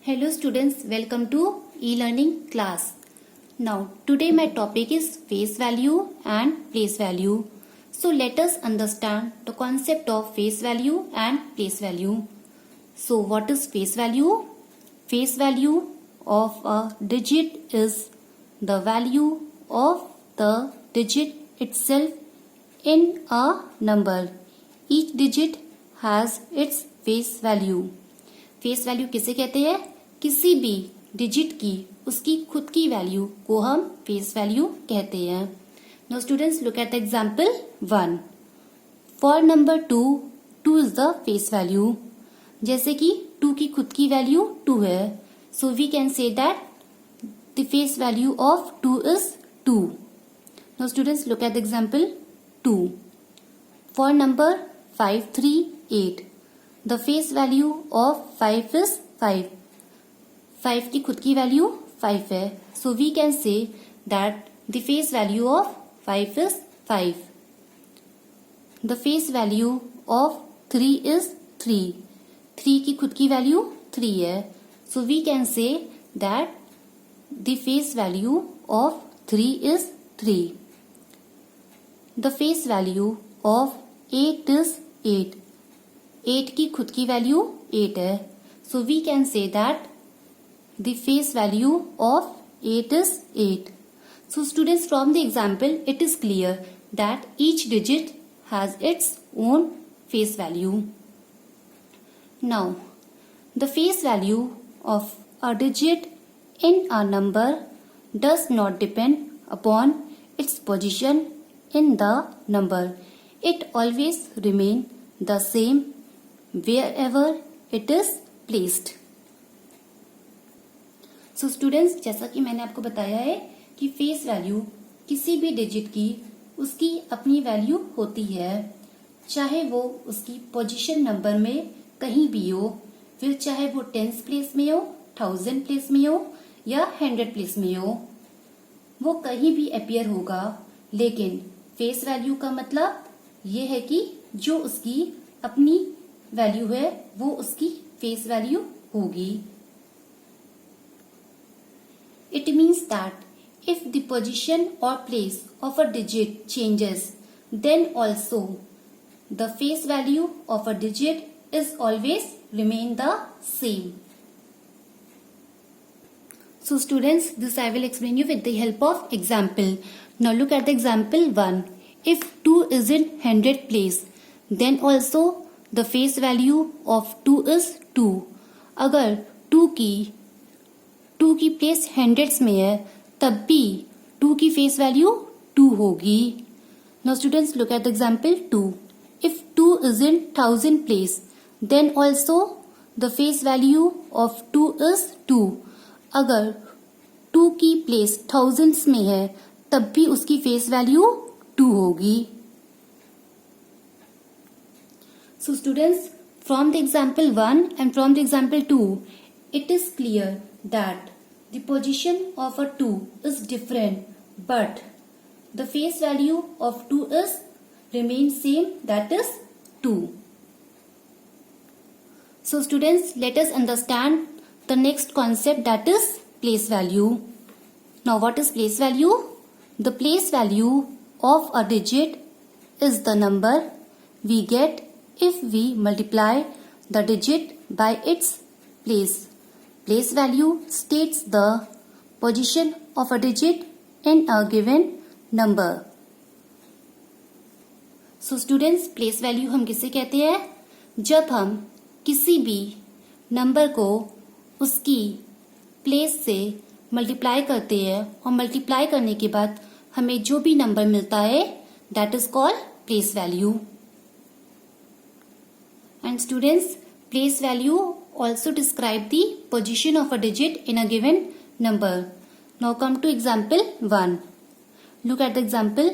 Hello students, welcome to e-learning class. Now today my topic is face value and place value. So let us understand the concept of face value and place value. So what is face value? Face value of a digit is the value of the digit itself in a number. Each digit has its face value. Face value किसे कहते हैं? किसी भी digit की उसकी खुद की value को हम फेस वैल्यू कहते हैं. Now students look at the example 1. For number 2 is the face value. जैसे कि 2 की खुद की वैल्यू 2 है, so we can say that the face value of 2 is 2. Now students look at the example 2. For number 5, 3, 8. The face value of 5 is 5. 5 की खुद की value 5 है. So we can say that the face value of 5 is 5. The face value of 3 is 3. 3 की खुद की value 3 है. So we can say that the face value of 3 is 3. The face value of 8 is 8. 8 की खुद की value 8 है. So we can say that the face value of 8 is 8. So students from the example it is clear that each digit has its own face value. Now the face value of a digit in a number does not depend upon its position in the number. It always remain the same wherever it is placed. So students, जैसा कि मैंने आपको बताया है कि face value किसी भी digit की उसकी अपनी वैल्यू होती है, चाहे वो उसकी पोजीशन नंबर में कहीं भी हो, फिर चाहे वो 10th प्लेस में हो, 1000 प्लेस में हो या 100 प्लेस में हो, वो कहीं भी अपीयर होगा. लेकिन फेस वैल्यू का मतलब ये है कि जो उसकी अपनी वैल्यू है वो उसकी फेस वैल्यू होगी. It means that if the position और place of a digit changes then also the face value of a digit is always remain the same. So students, this I will explain you with the help of example. Now look at the example 1. If 2 is in 100 place, then also the face value of 2 is 2. अगर 2 की place hundreds में है तब भी 2 की face value 2 होगी. Now students look at the example 2. If 2 is in 1000 place, then also the face value of 2 is 2. अगर 2 की प्लेस थाउजेंड्स में है तब भी उसकी फेस वैल्यू 2 होगी. So students, from the example 1 and from the example 2, it is clear that the position of a 2 is different, but the face value of 2 is remains same, that is 2. So students, let us understand the next concept, that is place value. Now what is place value? The place value of a digit is the number we get if we multiply the digit by its place. Place value states the position of a digit in a given number. So students, place value हम किसे कहते हैं? जब हम किसी भी number को उसकी प्लेस से मल्टीप्लाई करते हैं और मल्टीप्लाई करने के बाद हमें जो भी नंबर मिलता है that is called place value. And students, place value also describe the position of a digit in a given number. Now come to example 1. Look at the example.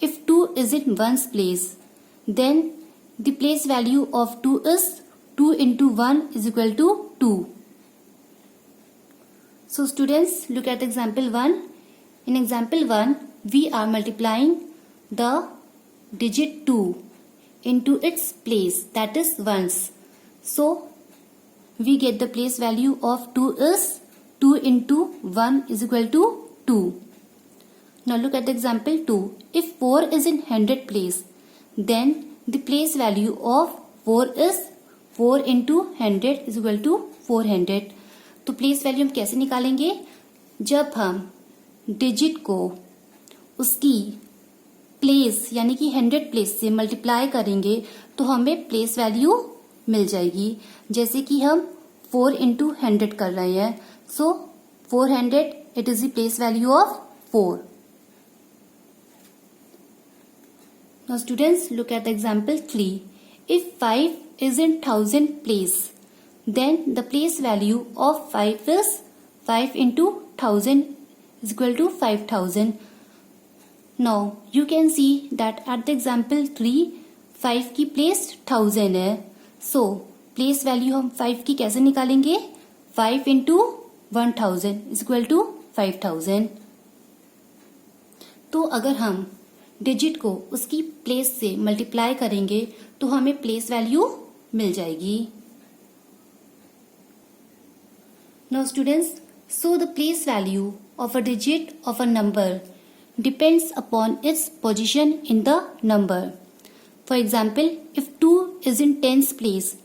If 2 is in 1's place, then the place value of 2 is 2 into 1 is equal to 2. So students, look at example 1. In example 1, we are multiplying the digit 2 into its place, that is ones. So we get the place value of 2 is 2 into 1 is equal to 2. Now look at the example 2. If 4 is in 100 place, then the place value of 4 is 4 into 100 is equal to 400. तो place value हम कैसे निकालेंगे? जब हम digit को उसकी place यानी कि 100 प्लेस से मल्टीप्लाई करेंगे तो हमें प्लेस वैल्यू मिल जाएगी. जैसे कि हम 4 into 100 कर रहे हैं, सो 400 it is the place value of 4. Now students, look at the example 3. If 5 is in 1000 place, then the place value of 5 is 5 into 1000 is equal to 5000. Now you can see that at the example 3, 5 की place 1000 है. So place value हम 5 की कैसे निकालेंगे? 5 into 1000 is equal to 5000. तो अगर हम digit को उसकी प्लेस से मल्टीप्लाई करेंगे तो हमें प्लेस वैल्यू मिल जाएगी. Now students, so the place value of a digit of a number depends upon its position in the number. For example, if 2 is in tens place,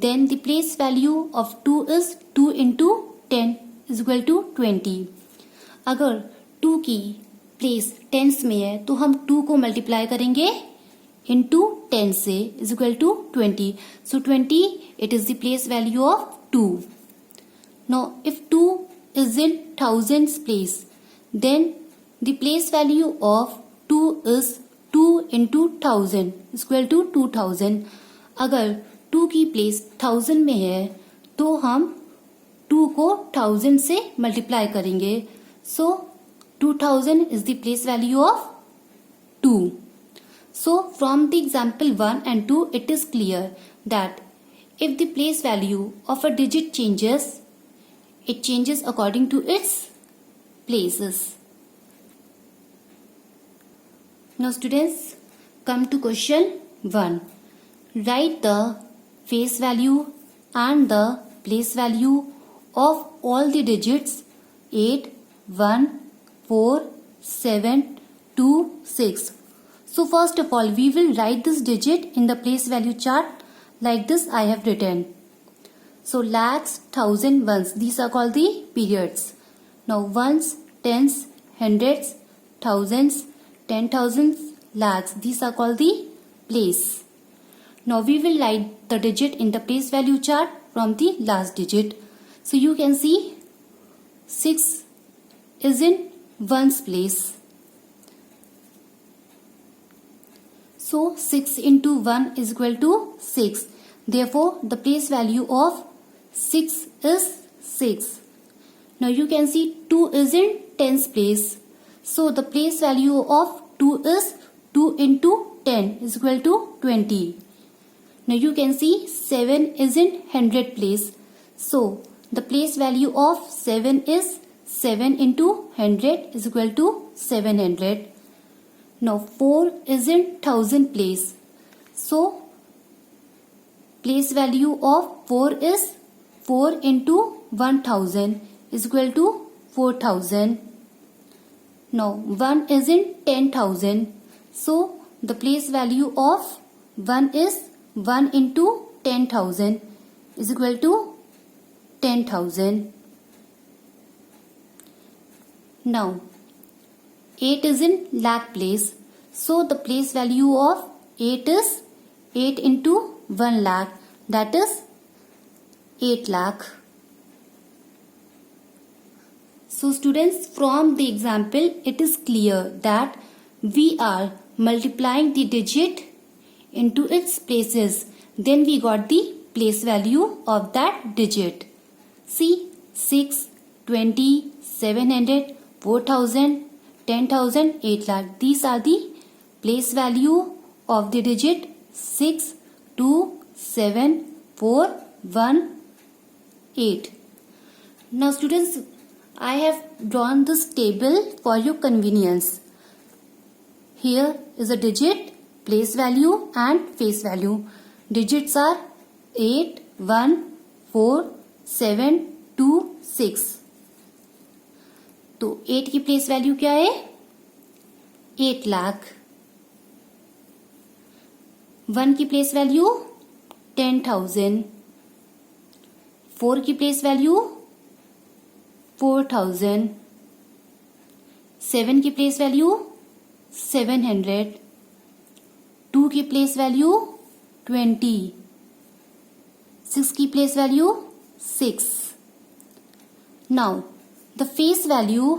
then the place value of 2 is 2 into 10 is equal to 20. अगर 2 की place tense में है तो हम 2 को multiply करेंगे into 10 से is equal to 20. So 20 it is the place value of 2. Now if 2 is in thousands place, then the place value of 2 is 2 into 1000 is equal to 2000. अगर 2 की प्लेस 1000 में है तो हम 2 को 1000 से मल्टीप्लाई करेंगे. सो 2000 is the place value of 2. So from the example 1 and 2, it is clear that if the place value of a digit changes, it changes according to its places. Now students, come to question 1. Write the face value and the place value of all the digits 8, 1, 4, 7, 2, 6. So first of all, we will write this digit in the place value chart like this I have written. So lakhs, thousand, ones, these are called the periods. Now ones, tens, hundreds, thousands, 10,000s, lakhs, these are called the place. Now we will write the digit in the place value chart from the last digit. So you can see 6 is in ones place. So 6 into 1 is equal to 6. Therefore the place value of 6 is 6. Now you can see 2 is in tens place. So the place value of 2 is 2 into 10 is equal to 20. Now you can see 7 is in 100 place. So the place value of 7 is 7 into 100 is equal to 700. Now 4 is in 1000 place. So place value of 4 is 4 into 1000 is equal to 4000. Now 1 is in 10,000. So the place value of 1 is 1 into 10,000 is equal to 10,000. Now 8 is in lakh place. So the place value of 8 is 8 into 1 lakh, that is 8 lakh. So students, from the example it is clear that we are multiplying the digit into its places. Then we got the place value of that digit. See, 6, 20, 700, 4000, 10,000, 8 lakh. These are the place value of the digit 6, 2, 7, 4, 1, 8. Now students, I have drawn this table for your convenience. Here is a digit, place value and face value. Digits are 8, 1, 4, 726। तो 8 की place value क्या है? 8 लाख। 1 की place value 10,000। 4 की place value 4,000। 7 की place value 700। 2 की place value 20। 6 की place value 6। Now the face value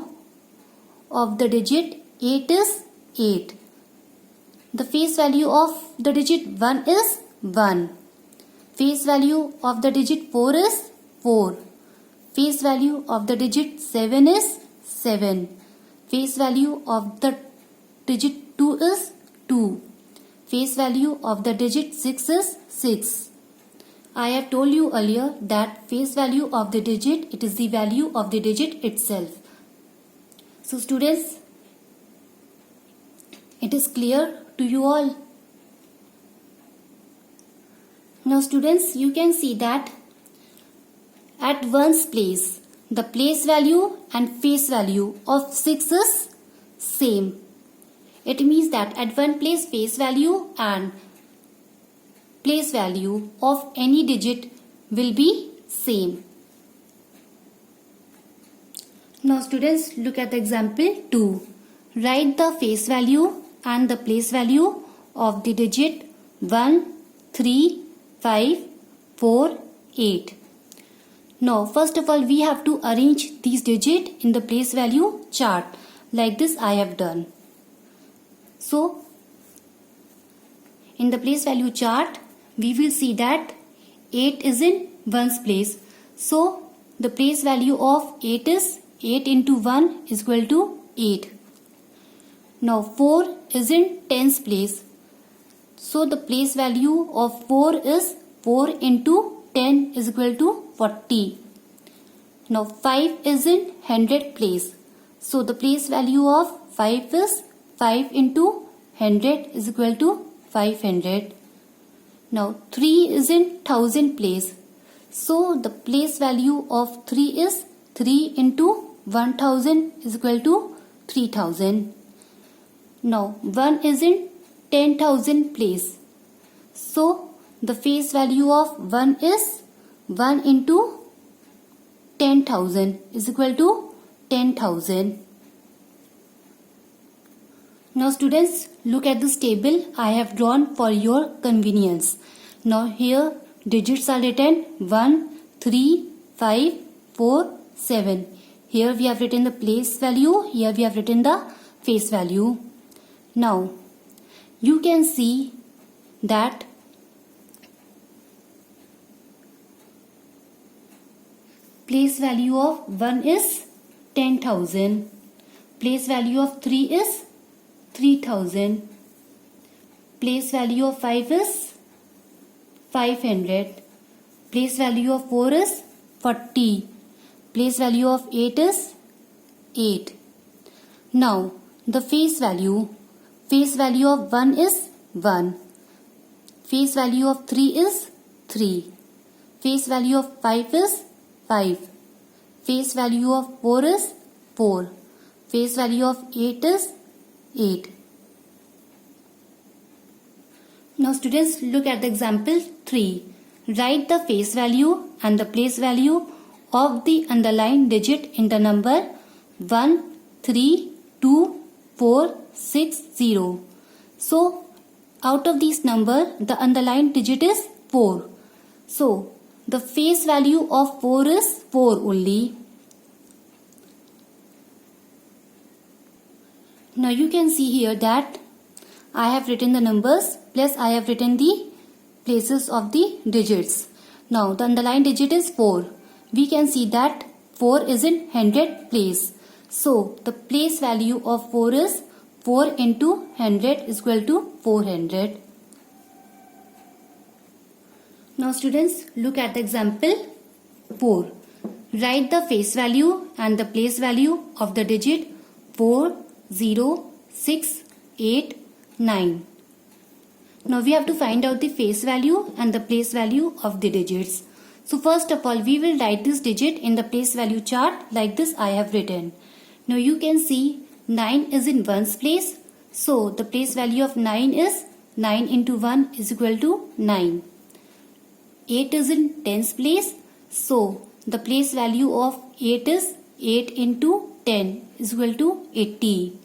of the digit 8 is 8. The face value of the digit 1 is 1. Face value of the digit 4 is 4. Face value of the digit 7 is 7. Face value of the digit 2 is 2. Face value of the digit 6 is 6. I have told you earlier that face value of the digit, it is the value of the digit itself. So students, it is clear to you all. Now students, you can see that at one's place, the place value and face value of 6 is same. It means that at one place face value and place value of any digit will be same. Now students, look at the example 2. Write the face value and the place value of the digit 1, 3, 5, 4, 8. Now first of all we have to arrange these digits in the place value chart like this I have done. So in the place value chart we will see that 8 is in 1's place. So the place value of 8 is 8 into 1 is equal to 8. Now 4 is in 10's place. So the place value of 4 is 4 into 10 is equal to 40. Now 5 is in 100 place. So the place value of 5 is 5 into 100 is equal to 500. Now 3 is in 1000 place. So the place value of 3 is 3 into 1000 is equal to 3000. Now 1 is in 10,000 place. So the face value of 1 is 1 into 10,000 is equal to 10,000. Now students, look at this table I have drawn for your convenience. Now here digits are written 1, 3, 5, 4, 7. Here we have written the place value, here we have written the face value. Now you can see that place value of 1 is 10,000. Place value of 3 is 3,000. Place value of 5 is 500. Place value of 4 is 40. Place value of 8 is 8. Now the face value of 1 is 1. Face value of 3 is 3. Face value of 5 is 5. Face value of 4 is 4. Face value of 8 is 8. Now students, look at the example 3. Write the face value and the place value of the underlined digit in the number 1, 3, 2, 4, 6, 0. So out of these number the underlined digit is 4. So the face value of 4 is 4 only. Now you can see here that I have written the numbers plus I have written the places of the digits. Now the underlined digit is 4. We can see that 4 is in 100 place. So the place value of 4 is 4 into 100 is equal to 400. Now students, look at the example 4. Write the face value and the place value of the digit 4, 0, 6, 8, 9. Now we have to find out the face value and the place value of the digits. So first of all, we will write this digit in the place value chart like this I have written. Now you can see 9 is in ones place. So the place value of 9 is 9 into 1 is equal to 9. 8 is in tens place. So the place value of 8 is 8 into 10 is equal to 80.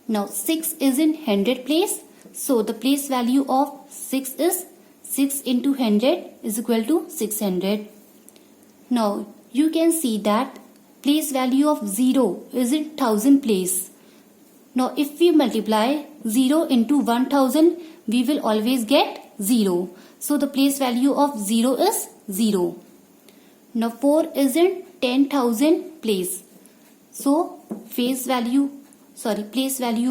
Now 6 is in hundred place. So the place value of 6 is 6 into 100 is equal to 600. Now you can see that place value of 0 is in thousand place. Now if we multiply 0 into 1000, we will always get 0. So the place value of 0 is 0. Now 4 is in 10,000 place. So place value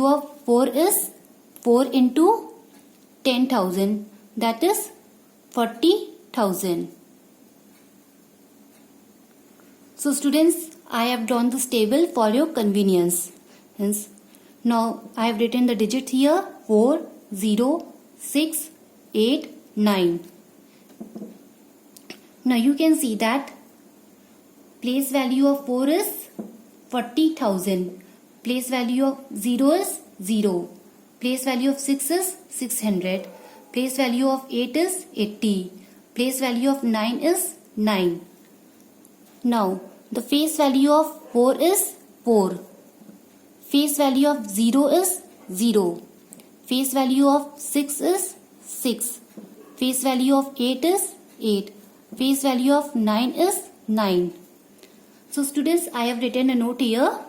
of 4 is 4 into 10,000, that is 40,000. So students, I have drawn this table for your convenience. Hence, now I have written the digit here 4, 0, 6, 8, 9. Now you can see that place value of 4 is 40,000. Place value of 0 is 0. Place value of 6 is 600. Place value of 8 is 80. Place value of 9 is 9. Now the face value of 4 is 4. Face value of 0 is 0. Face value of 6 is 6. Face value of 8 is 8. Face value of 9 is 9. So students, I have written a note here.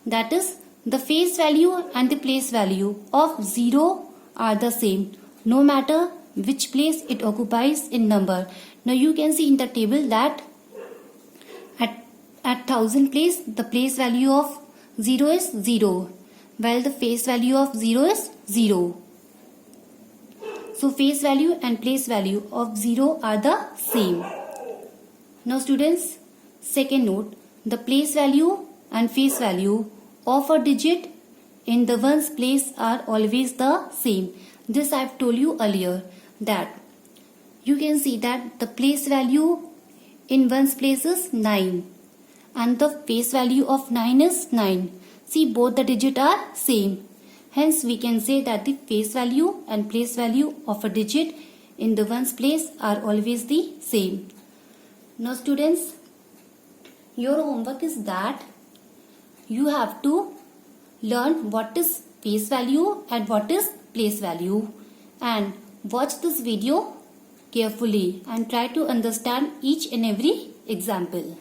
That is, the face value and the place value of 0 are the same, no matter which place it occupies in number. Now you can see in the table that at 1000 place, the place value of 0 is 0, while the face value of 0 is 0. So face value and place value of 0 are the same. Now students, second note, the place value and face value of a digit in the ones place are always the same. This I have told you earlier, that you can see that the place value in ones place is 9 and the face value of 9 is 9. See, both the digits are same. Hence we can say that the face value and place value of a digit in the ones place are always the same. Now students, your homework is that you have to learn what is face value and what is place value, and watch this video carefully and try to understand each and every example.